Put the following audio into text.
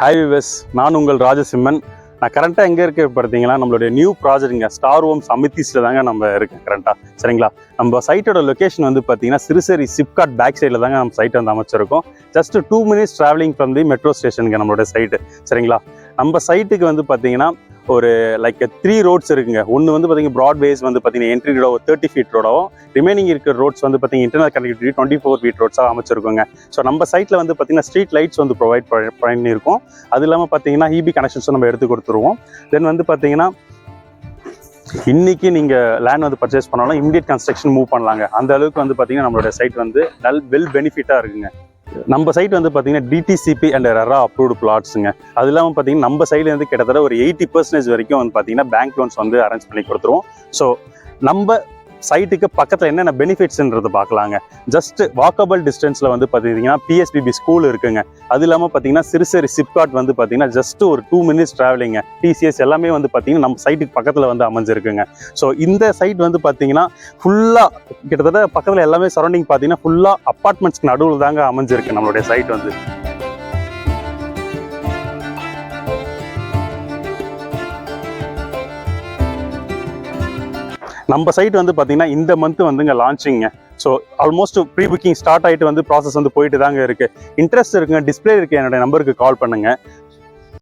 Hi விவஸ், நான் உங்கள் ராஜசிம்மன். நான் கரண்ட்டாக எங்கே இருக்க பார்த்தீங்கன்னா நம்மளுடைய நியூ ப்ராஜெக்ட்டுங்க ஸ்டார் ஹோம்ஸ் அமித்திஸில் தாங்க நம்ம இருக்கேன் கரண்ட்டாக. சரிங்களா, நம்ம சைட்டோட லொக்கேஷன் வந்து பார்த்தீங்கன்னா சிறுசேரி சிப்காட் பேக் சைடில் தாங்க நம்ம சைட் வந்து அமைச்சிருக்கோம். Just 2 minutes travelling from the metro ஸ்டேஷனுங்க நம்மளோட சைட்டு. சரிங்களா, நம்ம சைட்டுக்கு வந்து பார்த்தீங்கன்னா ஒரு லைக் 3 ரோட்ஸ் இருக்குங்க. ஒன்று வந்து பார்த்தீங்கன்னா ப்ராட்வேஸ் வந்து பார்த்தீங்கன்னா என்ட்ரி ரோட 30 feet ரோடாவும், ரிமைனிங் இருக்கிற ரோட்ஸ் வந்து பார்த்தீங்கன்னா இன்டர்னல் கனெக்டிவிட்டி 24 feet ரோட்ஸாக அமைச்சிருக்கோங்க. ஸோ நம்ம சைட்டில் வந்து பார்த்தீங்கன்னா ஸ்ட்ரீட் லைட்ஸ் வந்து ப்ரொவைட் பண்ணியிருக்கோம். அது இல்லாமல் பார்த்தீங்கன்னா EB கனெக்ஷன்ஸும் நம்ம எடுத்து கொடுத்துருவோம். தென் வந்து பார்த்தீங்கன்னா இன்னைக்கு நீங்கள் லேண்ட் வந்து பர்ச்சேஸ் பண்ணாலும் இமிடியட் கன்ஸ்ட்ரக்ஷன் மூவ் பண்ணலாங்க. அந்த அளவுக்கு வந்து பார்த்தீங்கன்னா நம்மளோட சைட் வந்து வெல் பெனிஃபிட்டாக இருக்குங்க. நம்ம சைட் வந்து பார்த்தீங்கன்னா DTCP அண்ட் ரெரா அப்ரூவ்டு பிளாட்ஸுங்க. அது இல்லாமல் பார்த்தீங்கன்னா நம்ம சைடில் வந்து கிட்டத்தட்ட ஒரு 80% வரைக்கும் வந்து பார்த்தீங்கன்னா பேங்க் லோன்ஸ் வந்து அரேஞ்ச் பண்ணி கொடுத்துருவோம். ஸோ நம்ம சைட்டுக்கு பக்கத்தில் என்னென்ன பெனிஃபிட்ஸ்ன்றது பார்க்கலாங்க. ஜஸ்ட் வாக்கபிள் டிஸ்டன்ஸில் வந்து பார்த்தீங்கன்னா PSBB ஸ்கூல் இருக்குங்க. அது இல்லாமல் பார்த்தீங்கன்னா சிறுசேரி சிப்காட் வந்து பார்த்தீங்கன்னா ஜஸ்ட் ஒரு 2 minutes ட்ராவலிங்க. TCS எல்லாமே வந்து பார்த்தீங்கன்னா நம்ம சைட்டுக்கு பக்கத்தில் வந்து அமைஞ்சிருக்குங்க. ஸோ இந்த சைட் வந்து பார்த்தீங்கன்னா ஃபுல்லாக கிட்டத்தட்ட பக்கத்தில் எல்லாமே சரௌண்டிங் பார்த்தீங்கன்னா ஃபுல்லாக அப்பார்ட்மெண்ட்ஸ்க்கு நடுவில் தாங்க அமைஞ்சிருக்கு நம்மளுடைய சைட் வந்து. நம்ம சைட் வந்து பார்த்தீங்கன்னா இந்த மந்த் வந்துங்க லான்ச்சிங்க. So almost pre booking start ஆகிட்டு வந்து ப்ராசஸ் வந்து போயிட்டு தாங்க இருக்குது. இன்ட்ரெஸ்ட் இருக்குங்க, டிஸ்பிளே இருக்குது, என்னோட நம்பருக்கு கால் பண்ணுங்கள்.